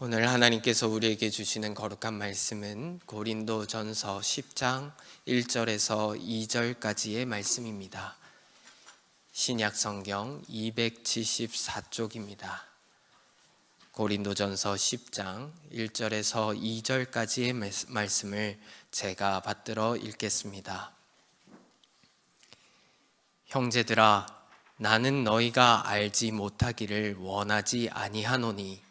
오늘 하나님께서 우리에게 주시는 거룩한 말씀은 고린도전서 10장 1절에서 2절까지의 말씀입니다. 신약 성경 274쪽입니다. 고린도전서 10장 1절에서 2절까지의 말씀을 제가 받들어 읽겠습니다. 형제들아, 나는 너희가 알지 못하기를 원하지 아니하노니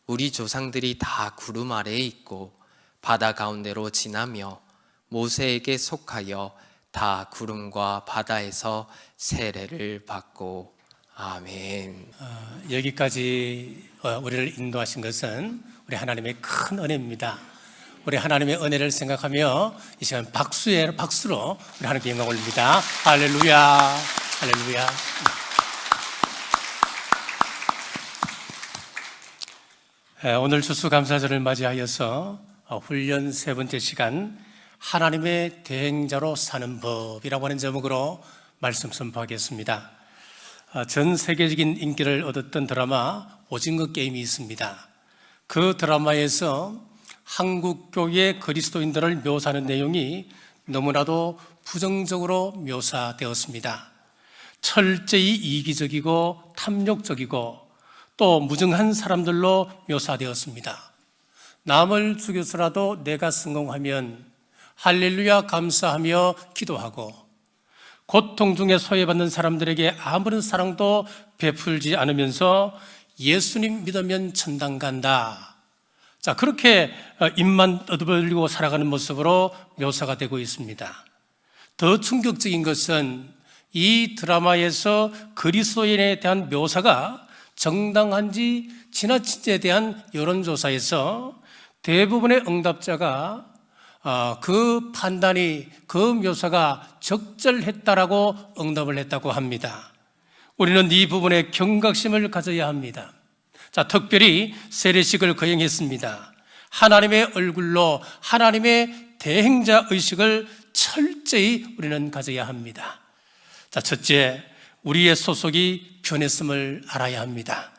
우리 조상들이 다 구름 아래에 있고 바다 가운데로 지나며 모세에게 속하여 다 구름과 바다에서 세례를 받고 아멘. 여기까지 우리를 인도하신 것은 우리 하나님의 큰 은혜입니다. 우리 하나님의 은혜를 생각하며 이 시간 박수로 우리 하나님께 영광 올립니다. 할렐루야, 할렐루야. 오늘 추수감사절을 맞이하여서 훈련 세 번째 시간 하나님의 대행자로 사는 법이라고 하는 제목으로 말씀 선포하겠습니다. 전 세계적인 인기를 얻었던 드라마 오징어 게임이 있습니다. 그 드라마에서 한국 교회 그리스도인들을 묘사하는 내용이 너무나도 부정적으로 묘사되었습니다. 철저히 이기적이고 탐욕적이고 또 무증한 사람들로 묘사되었습니다. 남을 죽여서라도 내가 성공하면 할렐루야 감사하며 기도하고 고통 중에 소외받는 사람들에게 아무런 사랑도 베풀지 않으면서 예수님 믿으면 천당 간다. 자, 그렇게 입만 떠벌리고 살아가는 모습으로 묘사가 되고 있습니다. 더 충격적인 것은 이 드라마에서 그리스도인에 대한 묘사가 정당한지 지나친지에 대한 여론조사에서 대부분의 응답자가 그 판단이, 그 묘사가 적절했다라고 응답을 했다고 합니다. 우리는 이 부분에 경각심을 가져야 합니다. 자, 특별히 세례식을 거행했습니다. 하나님의 얼굴로 하나님의 대행자 의식을 철저히 우리는 가져야 합니다. 자, 첫째, 우리의 소속이 변했음을 알아야 합니다.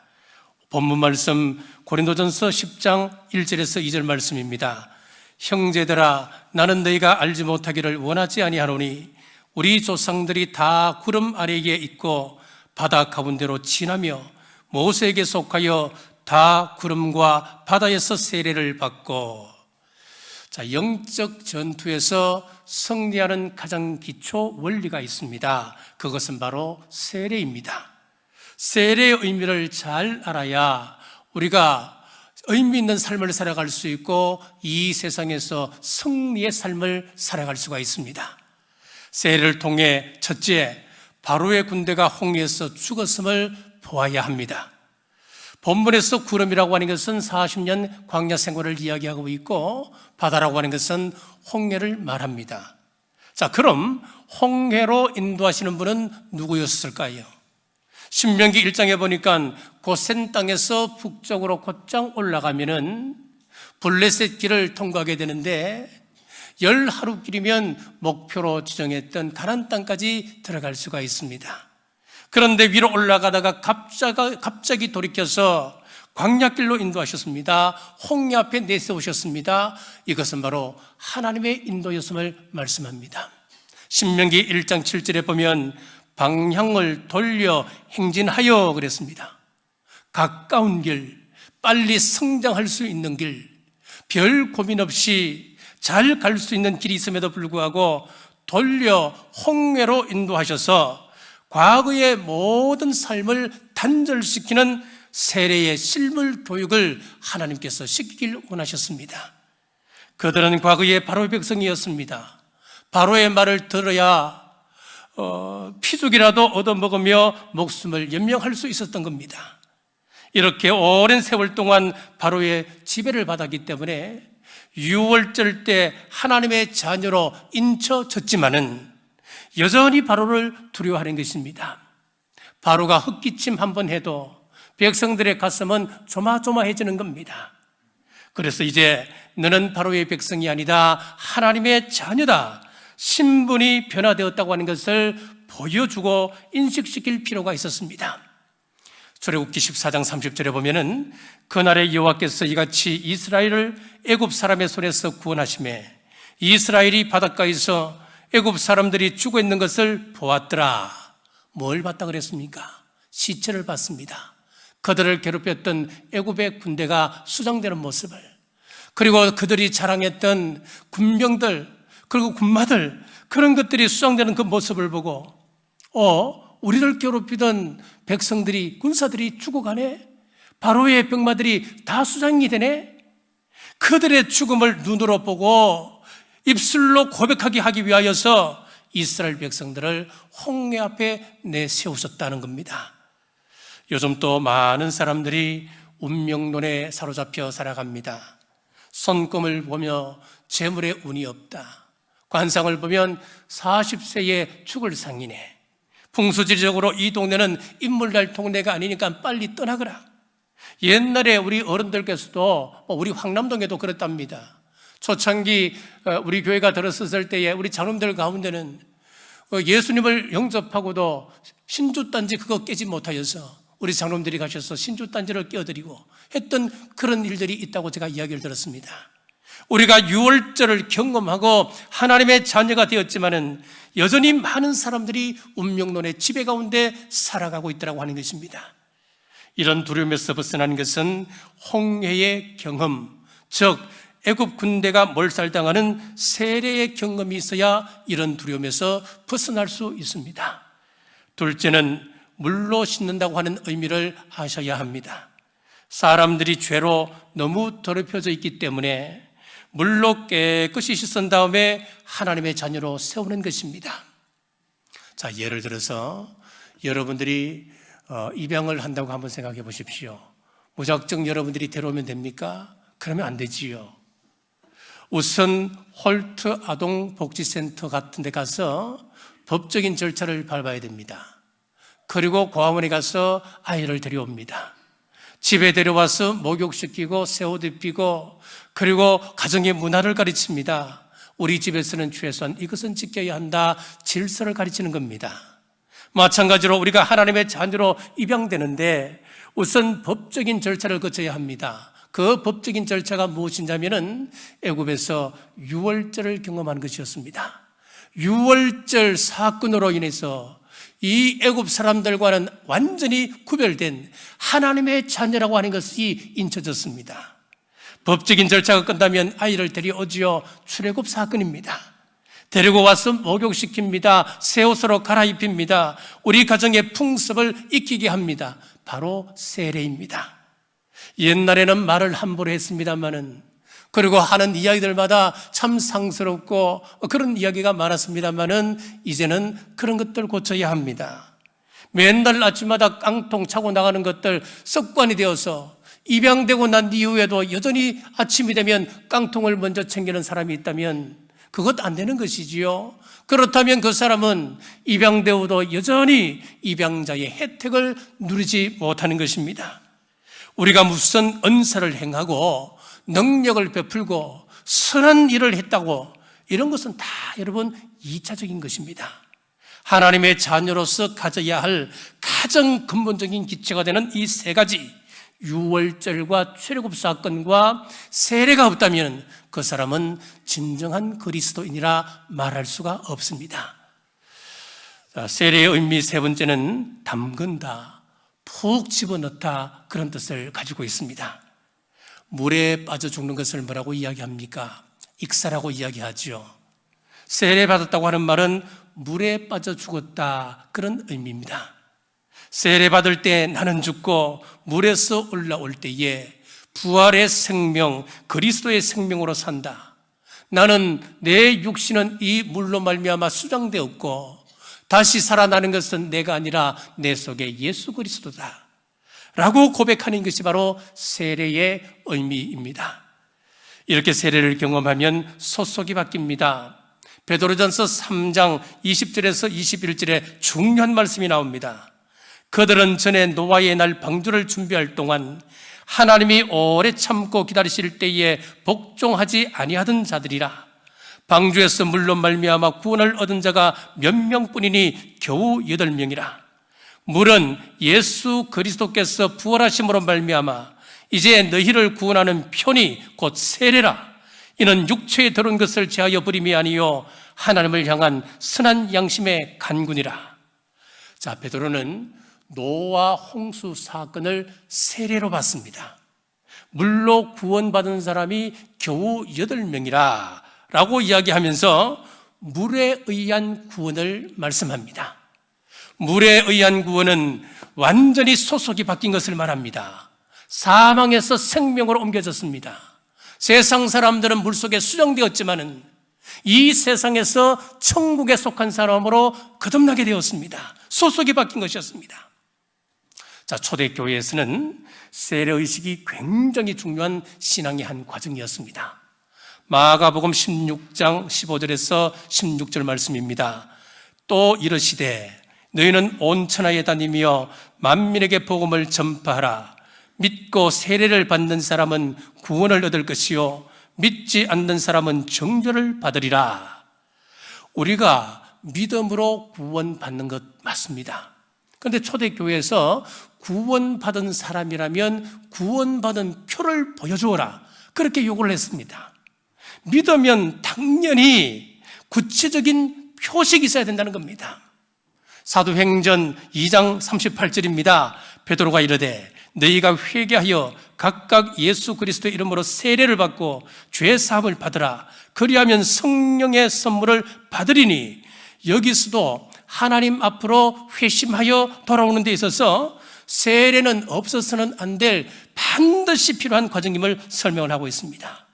본문 말씀 고린도전서 10장 1절에서 2절 말씀입니다. 형제들아, 나는 너희가 알지 못하기를 원하지 아니하노니 우리 조상들이 다 구름 아래에 있고 바다 가운데로 지나며 모세에게 속하여 다 구름과 바다에서 세례를 받고. 자, 영적 전투에서 승리하는 가장 기초 원리가 있습니다. 그것은 바로 세례입니다. 세례의 의미를 잘 알아야 우리가 의미 있는 삶을 살아갈 수 있고 이 세상에서 승리의 삶을 살아갈 수가 있습니다. 세례를 통해 첫째, 바로의 군대가 홍해에서 죽었음을 보아야 합니다. 본문에서 구름이라고 하는 것은 40년 광야 생활을 이야기하고 있고 바다라고 하는 것은 홍해를 말합니다. 자, 그럼 홍해로 인도하시는 분은 누구였을까요? 신명기 1장에 보니까 고센 땅에서 북쪽으로 곧장 올라가면은 블레셋 길을 통과하게 되는데 10하루길이면 목표로 지정했던 가나안 땅까지 들어갈 수가 있습니다. 그런데 위로 올라가다가 갑자기 돌이켜서 광야길로 인도하셨습니다. 홍해 앞에 내세우셨습니다. 이것은 바로 하나님의 인도였음을 말씀합니다. 신명기 1장 7절에 보면 방향을 돌려 행진하여 그랬습니다. 가까운 길, 빨리 성장할 수 있는 길, 별 고민 없이 잘 갈 수 있는 길이 있음에도 불구하고 돌려 홍해로 인도하셔서 과거의 모든 삶을 단절시키는 세례의 실물 교육을 하나님께서 시키길 원하셨습니다. 그들은 과거의 바로의 백성이었습니다. 바로의 말을 들어야 피죽이라도 얻어먹으며 목숨을 연명할 수 있었던 겁니다. 이렇게 오랜 세월 동안 바로의 지배를 받았기 때문에 유월절 때 하나님의 자녀로 인쳐졌지만은 여전히 바로를 두려워하는 것입니다. 바로가 흙기침 한번 해도 백성들의 가슴은 조마조마해지는 겁니다. 그래서 이제 너는 바로의 백성이 아니다, 하나님의 자녀다, 신분이 변화되었다고 하는 것을 보여주고 인식시킬 필요가 있었습니다. 출애굽기 14장 30절에 보면은 그날에 여호와께서 이같이 이스라엘을 애굽 사람의 손에서 구원하시매 이스라엘이 바닷가에서 애굽 사람들이 죽어 있는 것을 보았더라. 뭘 봤다 그랬습니까? 시체를 봤습니다. 그들을 괴롭혔던 애굽의 군대가 수장되는 모습을, 그리고 그들이 자랑했던 군병들 그리고 군마들, 그런 것들이 수장되는 그 모습을 보고 우리를 괴롭히던 백성들이, 군사들이 죽어가네. 바로의 병마들이 다 수장이 되네. 그들의 죽음을 눈으로 보고 입술로 고백하게 하기 위하여서 이스라엘 백성들을 홍해 앞에 내세우셨다는 겁니다. 요즘 또 많은 사람들이 운명론에 사로잡혀 살아갑니다. 손금을 보며 재물에 운이 없다. 관상을 보면 40세에 죽을 상이네. 풍수지리적으로 이 동네는 인물 날 동네가 아니니까 빨리 떠나거라. 옛날에 우리 어른들께서도 우리 황남동에도 그랬답니다. 초창기 우리 교회가 들었을 때에 우리 장로님들 가운데는 예수님을 영접하고도 신주단지 그거 깨지 못하여서 우리 장로님들이 가셔서 신주단지를 깨어드리고 했던 그런 일들이 있다고 제가 이야기를 들었습니다. 우리가 유월절을 경험하고 하나님의 자녀가 되었지만은 여전히 많은 사람들이 운명론의 지배 가운데 살아가고 있다고 하는 것입니다. 이런 두려움에서 벗어나는 것은 홍해의 경험, 즉 애굽 군대가 몰살당하는 세례의 경험이 있어야 이런 두려움에서 벗어날 수 있습니다. 둘째는 물로 씻는다고 하는 의미를 아셔야 합니다. 사람들이 죄로 너무 더럽혀져 있기 때문에 물로 깨끗이 씻은 다음에 하나님의 자녀로 세우는 것입니다. 자, 예를 들어서 여러분들이 입양을 한다고 한번 생각해 보십시오. 무작정 여러분들이 데려오면 됩니까? 그러면 안 되지요. 우선 홀트 아동복지센터 같은 데 가서 법적인 절차를 밟아야 됩니다. 그리고 고아원에 가서 아이를 데려옵니다. 집에 데려와서 목욕시키고 새옷 입히고 그리고 가정의 문화를 가르칩니다. 우리 집에서는 최소한 이것은 지켜야 한다, 질서를 가르치는 겁니다. 마찬가지로 우리가 하나님의 자녀로 입양되는데 우선 법적인 절차를 거쳐야 합니다. 그 법적인 절차가 무엇이냐면은 애굽에서 유월절을 경험하는 것이었습니다. 유월절 사건으로 인해서 이 애굽 사람들과는 완전히 구별된 하나님의 자녀라고 하는 것이 인쳐졌습니다. 법적인 절차가 끝나면 아이를 데려오지요. 출애굽 사건입니다. 데리고 와서 목욕시킵니다. 새 옷으로 갈아입힙니다. 우리 가정의 풍습을 익히게 합니다. 바로 세례입니다. 옛날에는 말을 함부로 했습니다마는, 그리고 하는 이야기들마다 참 상스럽고 그런 이야기가 많았습니다마는 이제는 그런 것들 고쳐야 합니다. 맨날 아침마다 깡통 차고 나가는 것들 습관이 되어서 입양되고 난 이후에도 여전히 아침이 되면 깡통을 먼저 챙기는 사람이 있다면 그것 안 되는 것이지요. 그렇다면 그 사람은 입양되어도 여전히 입양자의 혜택을 누리지 못하는 것입니다. 우리가 무슨 은사를 행하고 능력을 베풀고 선한 일을 했다고 이런 것은 다 여러분 2차적인 것입니다. 하나님의 자녀로서 가져야 할 가장 근본적인 기초가 되는 이 세 가지, 유월절과 출애굽 사건과 세례가 없다면 그 사람은 진정한 그리스도인이라 말할 수가 없습니다. 세례의 의미 세 번째는 담근다, 푹 집어넣다, 그런 뜻을 가지고 있습니다. 물에 빠져 죽는 것을 뭐라고 이야기합니까? 익사라고 이야기하죠. 세례받았다고 하는 말은 물에 빠져 죽었다, 그런 의미입니다. 세례받을 때 나는 죽고 물에서 올라올 때에 부활의 생명, 그리스도의 생명으로 산다. 나는 내 육신은 이 물로 말미암아 수장되었고 다시 살아나는 것은 내가 아니라 내 속에 예수 그리스도다 라고 고백하는 것이 바로 세례의 의미입니다. 이렇게 세례를 경험하면 소속이 바뀝니다. 베드로전서 3장 20절에서 21절에 중요한 말씀이 나옵니다. 그들은 전에 노아의 날 방주를 준비할 동안 하나님이 오래 참고 기다리실 때에 복종하지 아니하던 자들이라. 방주에서 물로 말미암아 구원을 얻은 자가 몇 명뿐이니 겨우 8명이라. 물은 예수 그리스도께서 부활하심으로 말미암아 이제 너희를 구원하는 편이 곧 세례라. 이는 육체에 들어온 것을 제하여 부림이 아니요 하나님을 향한 선한 양심의 간군이라. 자, 베드로는 노아 홍수 사건을 세례로 봤습니다. 물로 구원받은 사람이 겨우 8명이라 라고 이야기하면서 물에 의한 구원을 말씀합니다. 물에 의한 구원은 완전히 소속이 바뀐 것을 말합니다. 사망에서 생명으로 옮겨졌습니다. 세상 사람들은 물속에 수정되었지만은 이 세상에서 천국에 속한 사람으로 거듭나게 되었습니다. 소속이 바뀐 것이었습니다. 자, 초대교회에서는 세례의식이 굉장히 중요한 신앙의 한 과정이었습니다. 마가복음 16장 15절에서 16절 말씀입니다. 또 이르시되 너희는 온 천하에 다니며 만민에게 복음을 전파하라. 믿고 세례를 받는 사람은 구원을 얻을 것이요 믿지 않는 사람은 정죄를 받으리라. 우리가 믿음으로 구원받는 것 맞습니다. 그런데 초대교회에서 구원받은 사람이라면 구원받은 표를 보여주어라, 그렇게 요구를 했습니다. 믿으면 당연히 구체적인 표식이 있어야 된다는 겁니다. 사도행전 2장 38절입니다. 베드로가 이르되 너희가 회개하여 각각 예수 그리스도의 이름으로 세례를 받고 죄 사함을 받으라. 그리하면 성령의 선물을 받으리니. 여기서도 하나님 앞으로 회심하여 돌아오는 데 있어서 세례는 없어서는 안 될 반드시 필요한 과정임을 설명을 하고 있습니다.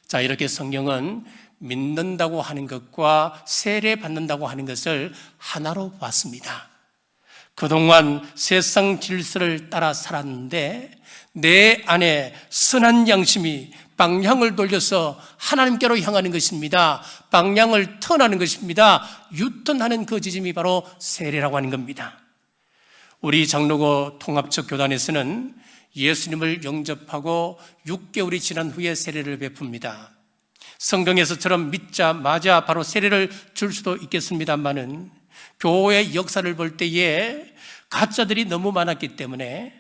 자, 이렇게 성경은 믿는다고 하는 것과 세례 받는다고 하는 것을 하나로 봤습니다. 그동안 세상 질서를 따라 살았는데 내 안에 선한 양심이 방향을 돌려서 하나님께로 향하는 것입니다. 방향을 턴하는 것입니다. 유턴하는 그 지점이 바로 세례라고 하는 겁니다. 우리 장로교 통합적 교단에서는 예수님을 영접하고 6개월이 지난 후에 세례를 베풉니다. 성경에서처럼 믿자마자 바로 세례를 줄 수도 있겠습니다만은 교회 역사를 볼 때에 가짜들이 너무 많았기 때문에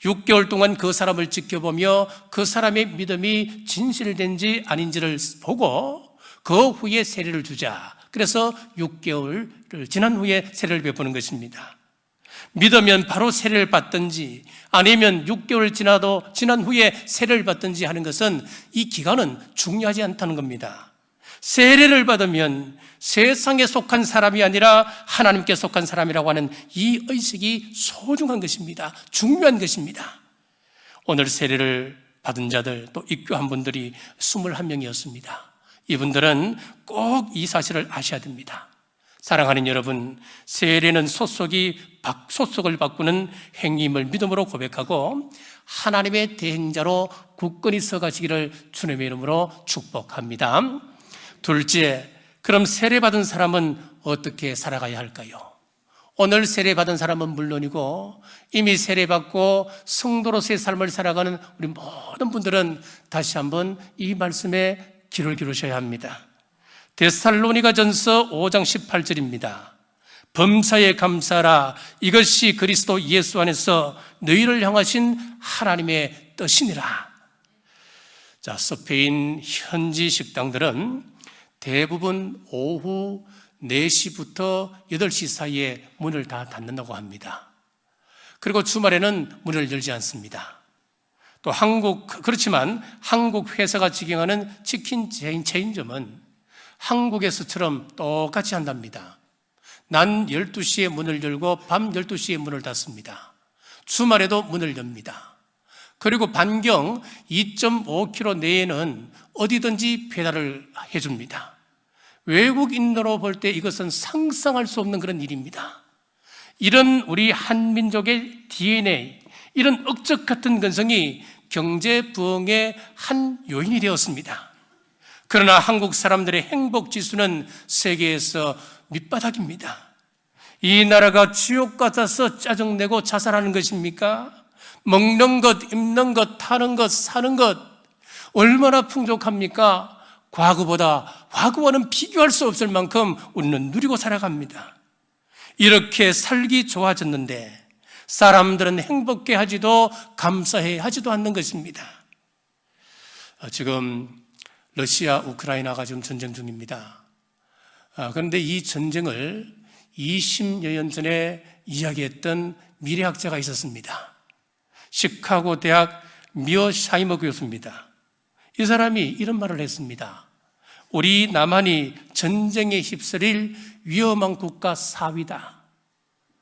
6개월 동안 그 사람을 지켜보며 그 사람의 믿음이 진실된지 아닌지를 보고 그 후에 세례를 주자. 그래서 6개월을 지난 후에 세례를 베푸는 것입니다. 믿으면 바로 세례를 받든지 아니면 6개월 지난 후에 세례를 받든지 하는 것은 이 기간은 중요하지 않다는 겁니다. 세례를 받으면 세상에 속한 사람이 아니라 하나님께 속한 사람이라고 하는 이 의식이 소중한 것입니다. 중요한 것입니다. 오늘 세례를 받은 자들 또 입교한 분들이 21명이었습니다. 이분들은 꼭 이 사실을 아셔야 됩니다. 사랑하는 여러분, 세례는 소속을 바꾸는 행위임을 믿음으로 고백하고 하나님의 대행자로 굳건히 서가시기를 주님의 이름으로 축복합니다. 둘째, 그럼 세례받은 사람은 어떻게 살아가야 할까요? 오늘 세례받은 사람은 물론이고 이미 세례받고 성도로서의 삶을 살아가는 우리 모든 분들은 다시 한번 이 말씀에 귀를 기울이셔야 합니다. 데살로니가전서 5장 18절입니다. 범사에 감사하라. 이것이 그리스도 예수 안에서 너희를 향하신 하나님의 뜻이니라. 자, 스페인 현지 식당들은 대부분 오후 4시부터 8시 사이에 문을 다 닫는다고 합니다. 그리고 주말에는 문을 열지 않습니다. 또 그렇지만 한국 회사가 직영하는 치킨 체인점은 한국에서처럼 똑같이 한답니다. 낮 12시에 문을 열고 밤 12시에 문을 닫습니다. 주말에도 문을 엽니다. 그리고 반경 2.5km 내에는 어디든지 배달을 해줍니다. 외국인으로 볼 때 이것은 상상할 수 없는 그런 일입니다. 이런 우리 한민족의 DNA, 이런 억적 같은 근성이 경제 부흥의 한 요인이 되었습니다. 그러나 한국 사람들의 행복 지수는 세계에서 밑바닥입니다. 이 나라가 지옥 같아서 짜증내고 자살하는 것입니까? 먹는 것, 입는 것, 타는 것, 사는 것 얼마나 풍족합니까? 과거와는 비교할 수 없을 만큼 우리는 누리고 살아갑니다. 이렇게 살기 좋아졌는데 사람들은 행복해 하지도 감사해 하지도 않는 것입니다. 지금 러시아 우크라이나가 지금 전쟁 중입니다. 그런데 이 전쟁을 20여 년 전에 이야기했던 미래학자가 있었습니다. 시카고 대학 미어샤이머 교수입니다. 이 사람이 이런 말을 했습니다. 우리 남한이 전쟁에 휩쓸릴 위험한 국가 4위다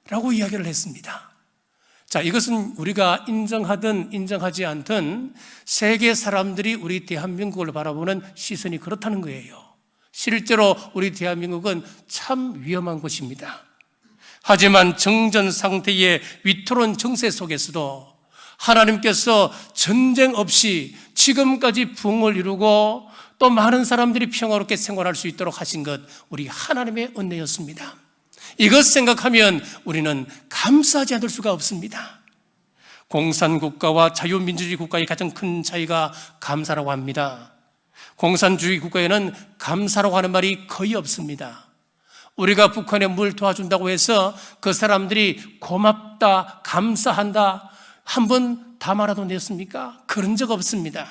라고 이야기를 했습니다. 자, 이것은 우리가 인정하든 인정하지 않든 세계 사람들이 우리 대한민국을 바라보는 시선이 그렇다는 거예요. 실제로 우리 대한민국은 참 위험한 곳입니다. 하지만 정전 상태의 위태로운 정세 속에서도 하나님께서 전쟁 없이 지금까지 부흥을 이루고 또 많은 사람들이 평화롭게 생활할 수 있도록 하신 것, 우리 하나님의 은혜였습니다. 이것 생각하면 우리는 감사하지 않을 수가 없습니다. 공산국가와 자유민주주의 국가의 가장 큰 차이가 감사라고 합니다. 공산주의 국가에는 감사라고 하는 말이 거의 없습니다. 우리가 북한에 물 도와준다고 해서 그 사람들이 고맙다, 감사한다 한 번 담아라도 냈습니까? 그런 적 없습니다.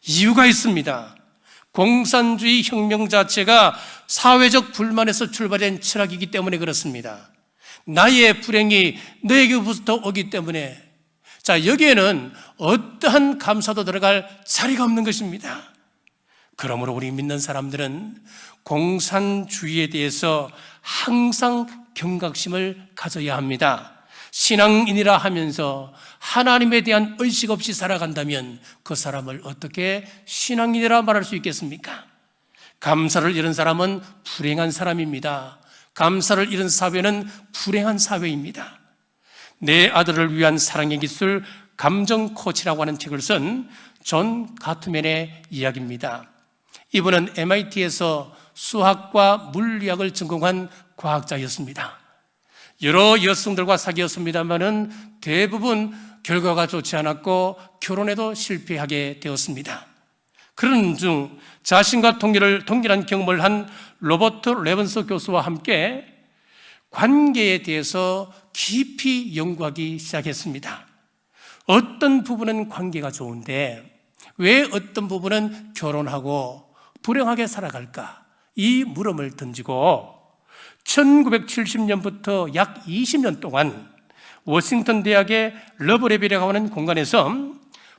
이유가 있습니다. 공산주의 혁명 자체가 사회적 불만에서 출발된 철학이기 때문에 그렇습니다. 나의 불행이 너에게부터 오기 때문에, 자, 여기에는 어떠한 감사도 들어갈 자리가 없는 것입니다. 그러므로 우리 믿는 사람들은 공산주의에 대해서 항상 경각심을 가져야 합니다. 신앙인이라 하면서 하나님에 대한 의식 없이 살아간다면 그 사람을 어떻게 신앙인이라 말할 수 있겠습니까? 감사를 잃은 사람은 불행한 사람입니다. 감사를 잃은 사회는 불행한 사회입니다. 내 아들을 위한 사랑의 기술 감정 코치라고 하는 책을 쓴 존 가트맨의 이야기입니다. 이분은 MIT에서 수학과 물리학을 전공한 과학자였습니다. 여러 여성들과 사귀었습니다만은 대부분 결과가 좋지 않았고 결혼에도 실패하게 되었습니다. 그런 중 자신과 동일한 경험을 한 로버트 레번스 교수와 함께 관계에 대해서 깊이 연구하기 시작했습니다. 어떤 부분은 관계가 좋은데 왜 어떤 부분은 결혼하고 불행하게 살아갈까? 이 물음을 던지고 1970년부터 약 20년 동안 워싱턴 대학의 러브랩이라고 하는 공간에서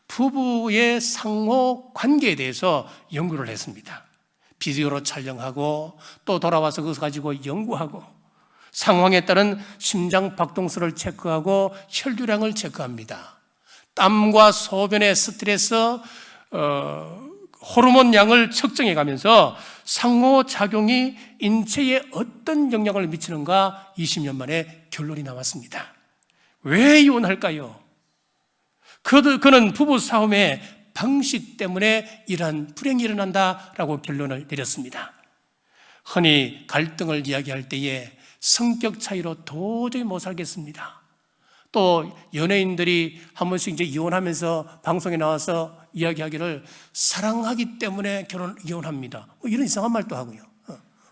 부부의 상호 관계에 대해서 연구를 했습니다. 비디오로 촬영하고 또 돌아와서 그것을 가지고 연구하고 상황에 따른 심장 박동수를 체크하고 혈류량을 체크합니다. 땀과 소변의 스트레스, 호르몬 양을 측정해 가면서 상호작용이 인체에 어떤 영향을 미치는가 20년 만에 결론이 나왔습니다. 왜 이혼할까요? 그는 부부 싸움의 방식 때문에 이러한 불행이 일어난다라고 결론을 내렸습니다. 흔히 갈등을 이야기할 때에 성격 차이로 도저히 못 살겠습니다. 또 연예인들이 한 번씩 이제 이혼하면서 방송에 나와서 이야기하기를 사랑하기 때문에 이혼합니다. 이런 이상한 말도 하고요.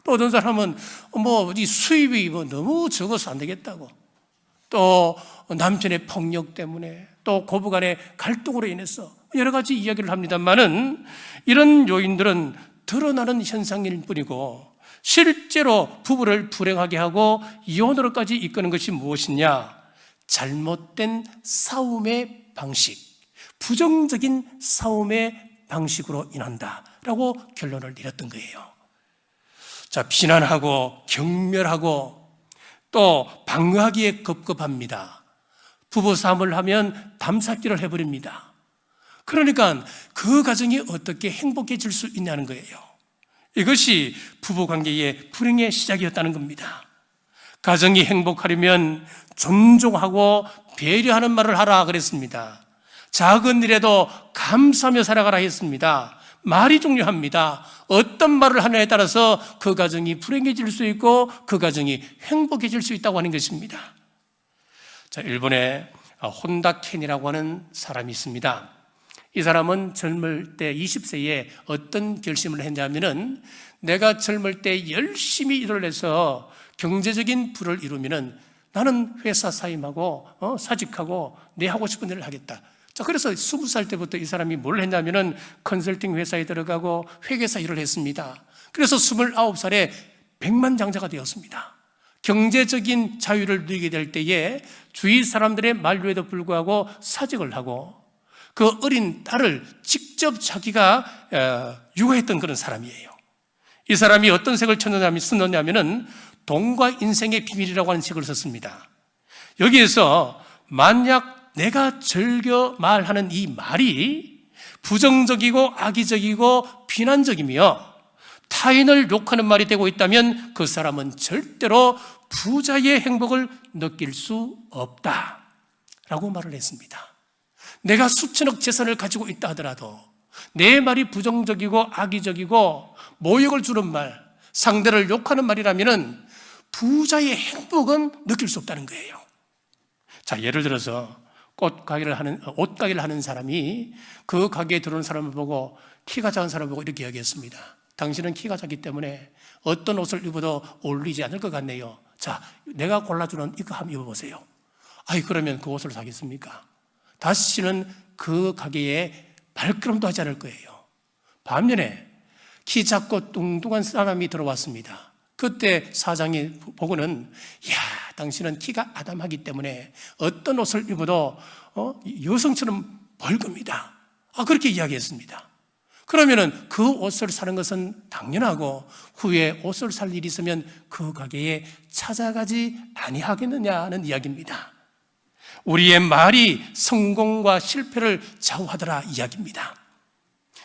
또 어떤 사람은 이 수입이 너무 적어서 안 되겠다고. 또 남편의 폭력 때문에 또 고부간의 갈등으로 인해서 여러 가지 이야기를 합니다만은 이런 요인들은 드러나는 현상일 뿐이고 실제로 부부를 불행하게 하고 이혼으로까지 이끄는 것이 무엇이냐? 잘못된 싸움의 방식, 부정적인 싸움의 방식으로 인한다라고 결론을 내렸던 거예요. 자, 비난하고 경멸하고 또 방어하기에 급급합니다. 부부싸움을 하면 담쌓기를 해버립니다. 그러니까 그 가정이 어떻게 행복해질 수 있냐는 거예요. 이것이 부부관계의 불행의 시작이었다는 겁니다. 가정이 행복하려면 존중하고 배려하는 말을 하라 그랬습니다. 작은 일에도 감사하며 살아가라 했습니다. 말이 중요합니다. 어떤 말을 하느냐에 따라서 그 가정이 불행해질 수 있고 그 가정이 행복해질 수 있다고 하는 것입니다. 자, 일본에 혼다 켄이라고 하는 사람이 있습니다. 이 사람은 젊을 때 20세에 어떤 결심을 했냐면은 내가 젊을 때 열심히 일을 해서 경제적인 부를 이루면은 나는 회사 사임하고 사직하고 내 하고 싶은 일을 하겠다. 자, 그래서 20살 때부터 이 사람이 뭘 했냐면은 컨설팅 회사에 들어가고 회계사 일을 했습니다. 그래서 29살에 백만장자가 되었습니다. 경제적인 자유를 누리게 될 때에 주위 사람들의 만류에도 불구하고 사직을 하고 그 어린 딸을 직접 자기가 육아했던 그런 사람이에요. 이 사람이 어떤 책을 썼느냐면은 돈과 인생의 비밀이라고 하는 책을 썼습니다. 여기에서 만약 내가 즐겨 말하는 이 말이 부정적이고 악의적이고 비난적이며 타인을 욕하는 말이 되고 있다면 그 사람은 절대로 부자의 행복을 느낄 수 없다라고 말을 했습니다. 내가 수천억 재산을 가지고 있다 하더라도 내 말이 부정적이고 악의적이고 모욕을 주는 말, 상대를 욕하는 말이라면 부자의 행복은 느낄 수 없다는 거예요. 자, 예를 들어서 옷 가게를 하는 사람이 그 가게에 들어오는 사람을 보고 키가 작은 사람을 보고 이렇게 이야기했습니다. 당신은 키가 작기 때문에 어떤 옷을 입어도 어울리지 않을 것 같네요. 자, 내가 골라주는 이거 한번 입어보세요. 아이, 그러면 그 옷을 사겠습니까? 다시는 그 가게에 발걸음도 하지 않을 거예요. 반면에 키 작고 뚱뚱한 사람이 들어왔습니다. 그때 사장이 보고는 야, 당신은 키가 아담하기 때문에 어떤 옷을 입어도 여성처럼 보일 겁니다. 그렇게 이야기했습니다. 그러면은 그 옷을 사는 것은 당연하고 후에 옷을 살 일이 있으면 그 가게에 찾아가지 아니하겠느냐는 이야기입니다. 우리의 말이 성공과 실패를 좌우하더라 이야기입니다.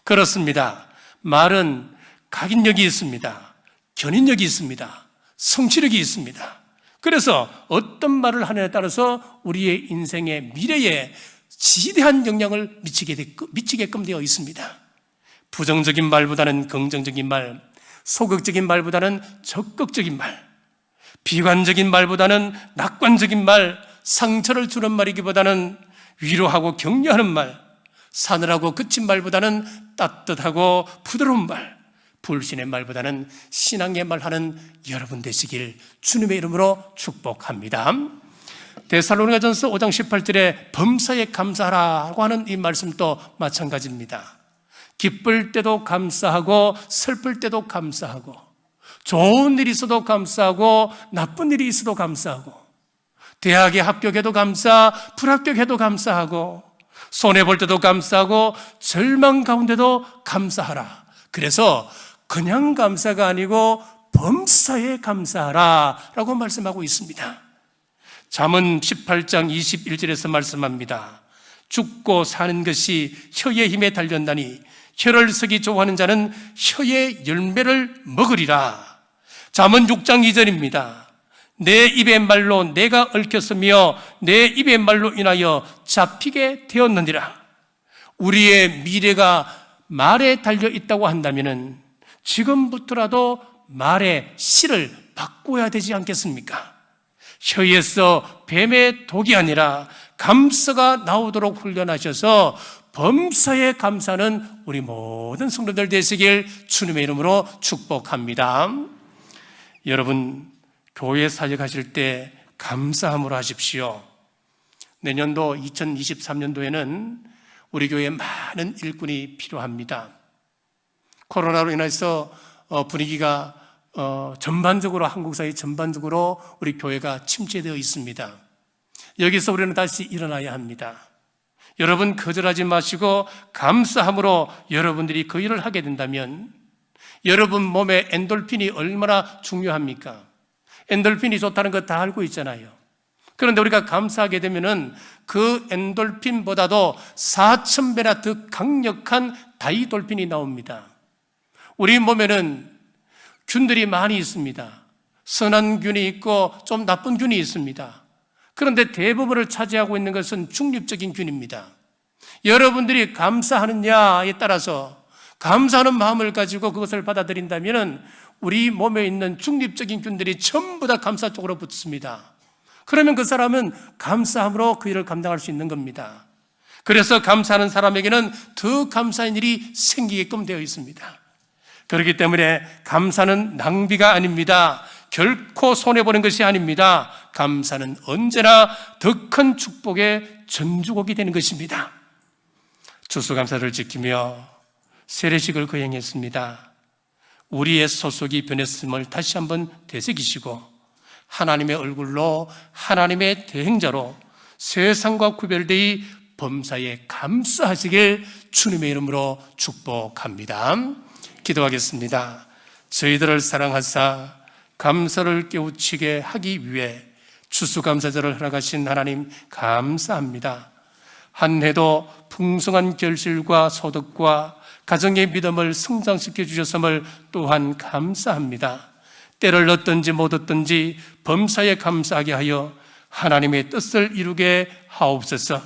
그렇습니다. 말은 각인력이 있습니다. 견인력이 있습니다. 성취력이 있습니다. 그래서 어떤 말을 하느냐에 따라서 우리의 인생의 미래에 지대한 영향을 미치게끔 되어 있습니다. 부정적인 말보다는 긍정적인 말, 소극적인 말보다는 적극적인 말, 비관적인 말보다는 낙관적인 말, 상처를 주는 말이기보다는 위로하고 격려하는 말, 사늘하고 그친 말보다는 따뜻하고 부드러운 말, 불신의 말보다는 신앙의 말하는 여러분 되시길 주님의 이름으로 축복합니다. 데살로니가전서 5장 18절에 범사에 감사하라고 하는 이 말씀도 마찬가지입니다. 기쁠 때도 감사하고 슬플 때도 감사하고 좋은 일이 있어도 감사하고 나쁜 일이 있어도 감사하고 대학에 합격해도 감사, 불합격해도 감사하고 손해볼 때도 감사하고 절망 가운데도 감사하라. 그래서 그냥 감사가 아니고 범사에 감사하라 라고 말씀하고 있습니다. 잠언 18장 21절에서 말씀합니다. 죽고 사는 것이 혀의 힘에 달렸나니 혀를 쓰기 좋아하는 자는 혀의 열매를 먹으리라. 잠언 6장 2절입니다. 내 입의 말로 내가 얽혔으며 내 입의 말로 인하여 잡히게 되었느니라. 우리의 미래가 말에 달려 있다고 한다면 지금부터라도 말의 실을 바꿔야 되지 않겠습니까? 혀에서 뱀의 독이 아니라 감사가 나오도록 훈련하셔서 범사에 감사는 우리 모든 성도들 되시길 주님의 이름으로 축복합니다. 여러분, 교회 사역하실 때 감사함으로 하십시오. 내년도 2023년도에는 우리 교회에 많은 일꾼이 필요합니다. 코로나로 인해서 분위기가 전반적으로 한국 사회 전반적으로 우리 교회가 침체되어 있습니다. 여기서 우리는 다시 일어나야 합니다. 여러분 거절하지 마시고 감사함으로 여러분들이 그 일을 하게 된다면 여러분 몸에 엔돌핀이 얼마나 중요합니까? 엔돌핀이 좋다는 거 다 알고 있잖아요. 그런데 우리가 감사하게 되면은 그 엔돌핀보다도 4,000배나 더 강력한 다이돌핀이 나옵니다. 우리 몸에는 균들이 많이 있습니다. 선한 균이 있고 좀 나쁜 균이 있습니다. 그런데 대부분을 차지하고 있는 것은 중립적인 균입니다. 여러분들이 감사하느냐에 따라서 감사하는 마음을 가지고 그것을 받아들인다면 우리 몸에 있는 중립적인 균들이 전부 다 감사 쪽으로 붙습니다. 그러면 그 사람은 감사함으로 그 일을 감당할 수 있는 겁니다. 그래서 감사하는 사람에게는 더 감사한 일이 생기게끔 되어 있습니다. 그렇기 때문에 감사는 낭비가 아닙니다. 결코 손해보는 것이 아닙니다. 감사는 언제나 더 큰 축복의 전주곡이 되는 것입니다. 추수감사를 지키며 세례식을 거행했습니다. 우리의 소속이 변했음을 다시 한번 되새기시고 하나님의 얼굴로 하나님의 대행자로 세상과 구별되이 범사에 감사하시길 주님의 이름으로 축복합니다. 기도하겠습니다. 저희들을 사랑하사 감사를 깨우치게 하기 위해 추수감사절을 허락하신 하나님 감사합니다. 한 해도 풍성한 결실과 소득과 가정의 믿음을 성장시켜 주셨음을 또한 감사합니다. 때를 얻든지 못 얻든지 범사에 감사하게 하여 하나님의 뜻을 이루게 하옵소서.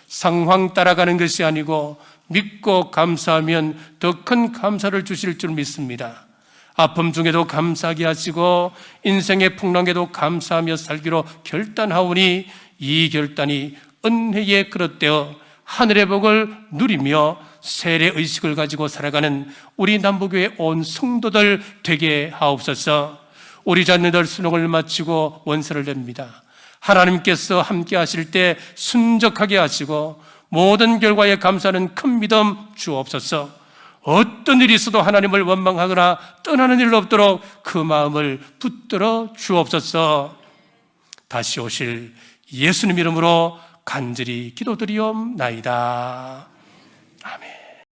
상황 따라가는 것이 아니고 믿고 감사하면 더 큰 감사를 주실 줄 믿습니다. 아픔 중에도 감사하게 하시고 인생의 풍랑에도 감사하며 살기로 결단하오니 이 결단이 은혜의 그릇되어 하늘의 복을 누리며 세례 의식을 가지고 살아가는 우리 남부교회 온 성도들 되게 하옵소서. 우리 자녀들 수능을 마치고 원서를 냅니다. 하나님께서 함께 하실 때 순적하게 하시고 모든 결과에 감사하는 큰 믿음 주옵소서. 어떤 일이 있어도 하나님을 원망하거나 떠나는 일 없도록 그 마음을 붙들어 주옵소서. 다시 오실 예수님 이름으로 간절히 기도드리옵나이다. 아멘.